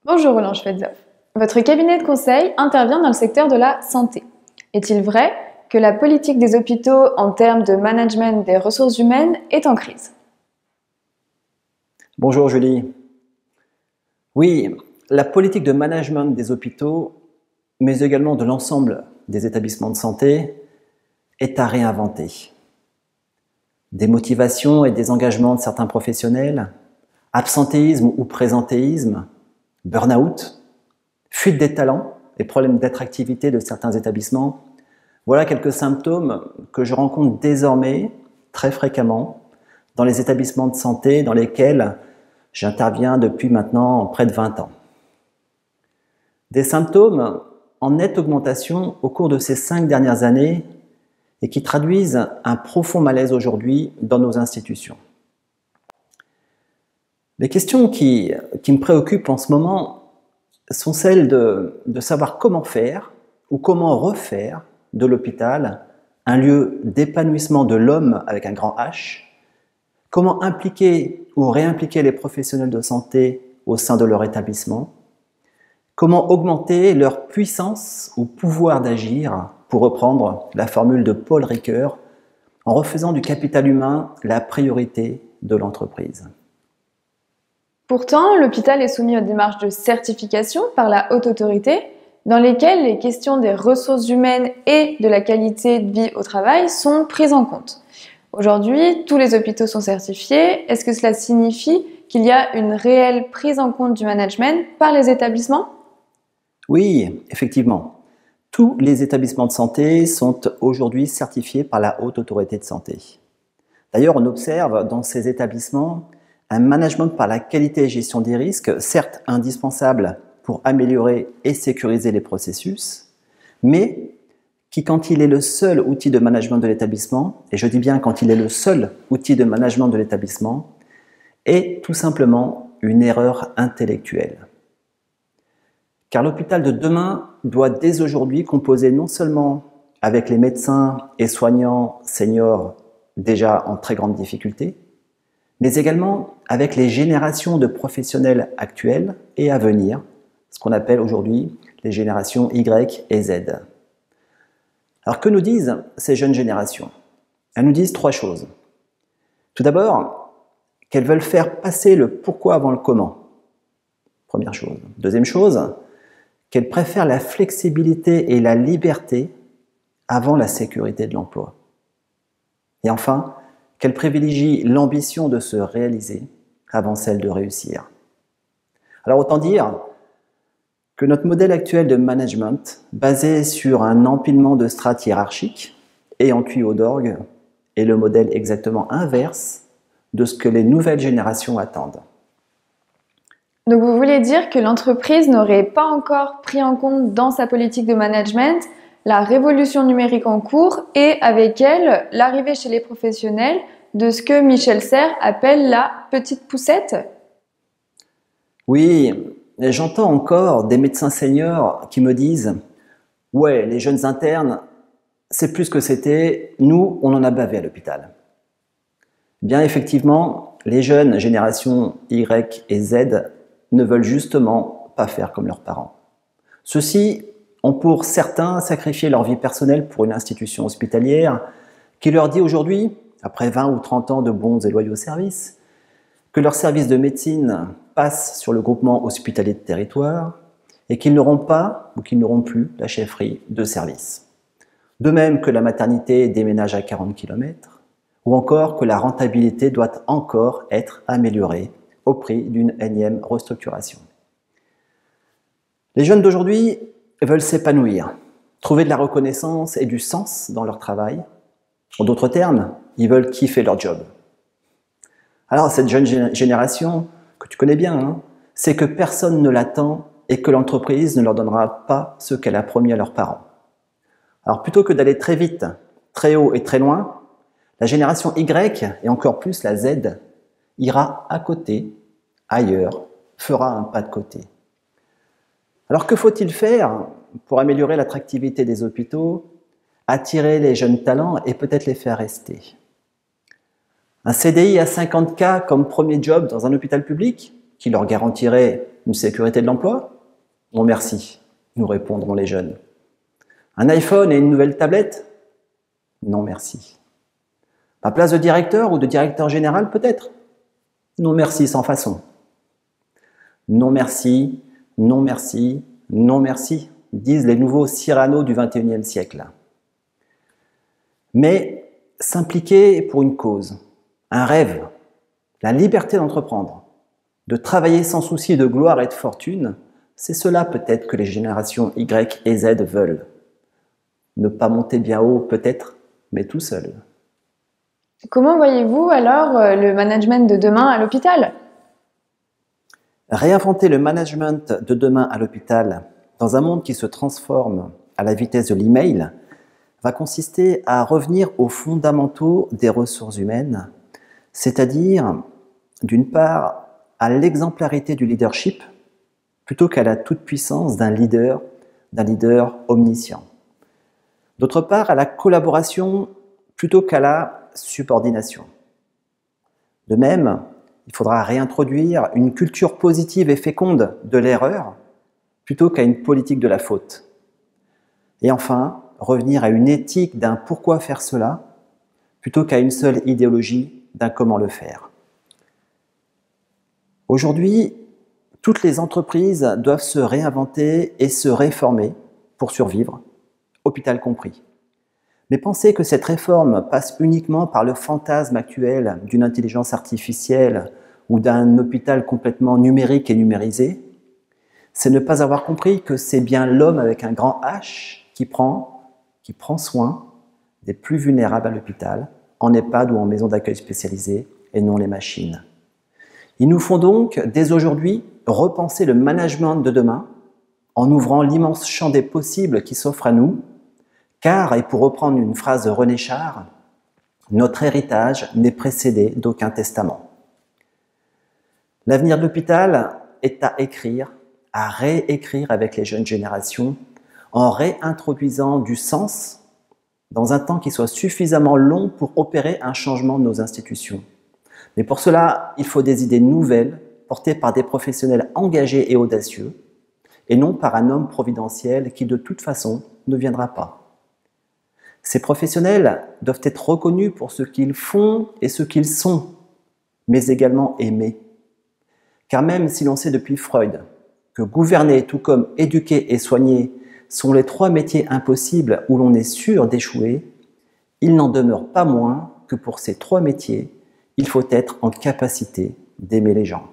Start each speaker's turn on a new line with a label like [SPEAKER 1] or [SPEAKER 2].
[SPEAKER 1] Bonjour Roland Schwedzow. Votre cabinet de conseil intervient dans le secteur de la santé. Est-il vrai que la politique des hôpitaux en termes de management des ressources humaines est en crise?
[SPEAKER 2] Bonjour Julie. Oui, la politique de management des hôpitaux, mais également de l'ensemble des établissements de santé, est à réinventer. Des motivations et des engagements de certains professionnels, absentéisme ou présentéisme, burn-out, fuite des talents et problèmes d'attractivité de certains établissements, voilà quelques symptômes que je rencontre désormais très fréquemment dans les établissements de santé dans lesquels j'interviens depuis maintenant près de 20 ans. Des symptômes en nette augmentation au cours de ces 5 dernières années et qui traduisent un profond malaise aujourd'hui dans nos institutions. Les questions qui me préoccupent en ce moment sont celles de savoir comment faire ou comment refaire de l'hôpital un lieu d'épanouissement de l'homme avec un grand H, comment impliquer ou réimpliquer les professionnels de santé au sein de leur établissement, comment augmenter leur puissance ou pouvoir d'agir, pour reprendre la formule de Paul Ricoeur, en refaisant du capital humain la priorité de l'entreprise.
[SPEAKER 1] Pourtant, l'hôpital est soumis aux démarches de certification par la haute autorité, dans lesquelles les questions des ressources humaines et de la qualité de vie au travail sont prises en compte. Aujourd'hui, tous les hôpitaux sont certifiés. Est-ce que cela signifie qu'il y a une réelle prise en compte du management par les établissements?
[SPEAKER 2] Oui, effectivement. Tous les établissements de santé sont aujourd'hui certifiés par la Haute Autorité de Santé. D'ailleurs, on observe dans ces établissements un management par la qualité et gestion des risques, certes indispensable pour améliorer et sécuriser les processus, mais qui, quand il est le seul outil de management de l'établissement, et je dis bien quand il est le seul outil de management de l'établissement, est tout simplement une erreur intellectuelle. Car l'hôpital de demain doit dès aujourd'hui composer non seulement avec les médecins et soignants seniors déjà en très grande difficulté, mais également avec les générations de professionnels actuels et à venir, ce qu'on appelle aujourd'hui les générations Y et Z. Alors que nous disent ces jeunes générations? Elles nous disent 3 choses. Tout d'abord, qu'elles veulent faire passer le pourquoi avant le comment. Première chose. Deuxième chose, qu'elles préfèrent la flexibilité et la liberté avant la sécurité de l'emploi. Et enfin, qu'elles privilégient l'ambition de se réaliser avant celle de réussir. Alors autant dire que notre modèle actuel de management, basé sur un empilement de strates hiérarchiques et en tuyaux d'orgue, est le modèle exactement inverse de ce que les nouvelles générations attendent.
[SPEAKER 1] Donc vous voulez dire que l'entreprise n'aurait pas encore pris en compte dans sa politique de management la révolution numérique en cours et avec elle l'arrivée chez les professionnels de ce que Michel Serres appelle la petite poussette?
[SPEAKER 2] Oui, j'entends encore des médecins seniors qui me disent « Ouais, les jeunes internes, c'est plus que c'était, nous, on en a bavé à l'hôpital. » Bien effectivement, les jeunes générations Y et Z ne veulent justement pas faire comme leurs parents. Ceux-ci ont pour certains sacrifié leur vie personnelle pour une institution hospitalière qui leur dit aujourd'hui, après 20 ou 30 ans de bons et loyaux services, que leur service de médecine passe sur le groupement hospitalier de territoire et qu'ils n'auront pas ou qu'ils n'auront plus la chefferie de service. De même que la maternité déménage à 40 km, ou encore que la rentabilité doit encore être améliorée au prix d'une énième restructuration. Les jeunes d'aujourd'hui veulent s'épanouir, trouver de la reconnaissance et du sens dans leur travail. En d'autres termes, ils veulent kiffer leur job. Alors cette jeune génération, que tu connais bien, c'est que personne ne l'attend et que l'entreprise ne leur donnera pas ce qu'elle a promis à leurs parents. Alors plutôt que d'aller très vite, très haut et très loin, la génération Y, et encore plus la Z, ira à côté, ailleurs, fera un pas de côté. Alors que faut-il faire pour améliorer l'attractivité des hôpitaux, attirer les jeunes talents et peut-être les faire rester? Un CDI à 50K comme premier job dans un hôpital public? qui leur garantirait une sécurité de l'emploi? Non merci, nous répondront les jeunes. Un iPhone et une nouvelle tablette? Non merci. Ma place de directeur ou de directeur général peut-être? Non merci, sans façon. Non merci, non merci, non merci, disent les nouveaux Cyrano du XXIe siècle. Mais s'impliquer pour une cause, un rêve, la liberté d'entreprendre, de travailler sans souci de gloire et de fortune, c'est cela peut-être que les générations Y et Z veulent. Ne pas monter bien haut peut-être, mais tout seul.
[SPEAKER 1] Comment voyez-vous alors le management de demain à l'hôpital?
[SPEAKER 2] Réinventer le management de demain à l'hôpital dans un monde qui se transforme à la vitesse de l'email va consister à revenir aux fondamentaux des ressources humaines, c'est-à-dire d'une part à l'exemplarité du leadership plutôt qu'à la toute-puissance d'un leader omniscient. D'autre part, à la collaboration plutôt qu'à la subordination. De même, il faudra réintroduire une culture positive et féconde de l'erreur plutôt qu'à une politique de la faute. Et enfin, revenir à une éthique d'un pourquoi faire cela plutôt qu'à une seule idéologie d'un comment le faire. Aujourd'hui, toutes les entreprises doivent se réinventer et se réformer pour survivre, hôpital compris. Mais penser que cette réforme passe uniquement par le fantasme actuel d'une intelligence artificielle ou d'un hôpital complètement numérique et numérisé, c'est ne pas avoir compris que c'est bien l'homme avec un grand H qui prend soin des plus vulnérables à l'hôpital, en EHPAD ou en maison d'accueil spécialisée, et non les machines. Il nous faut donc, dès aujourd'hui, repenser le management de demain en ouvrant l'immense champ des possibles qui s'offre à nous, car, et pour reprendre une phrase de René Char, notre héritage n'est précédé d'aucun testament. L'avenir de l'hôpital est à écrire, à réécrire avec les jeunes générations, en réintroduisant du sens dans un temps qui soit suffisamment long pour opérer un changement de nos institutions. Mais pour cela, il faut des idées nouvelles, portées par des professionnels engagés et audacieux, et non par un homme providentiel qui de toute façon ne viendra pas. Ces professionnels doivent être reconnus pour ce qu'ils font et ce qu'ils sont, mais également aimés. Car même si l'on sait depuis Freud que gouverner tout comme éduquer et soigner sont les 3 métiers impossibles où l'on est sûr d'échouer, il n'en demeure pas moins que pour ces 3 métiers, il faut être en capacité d'aimer les gens.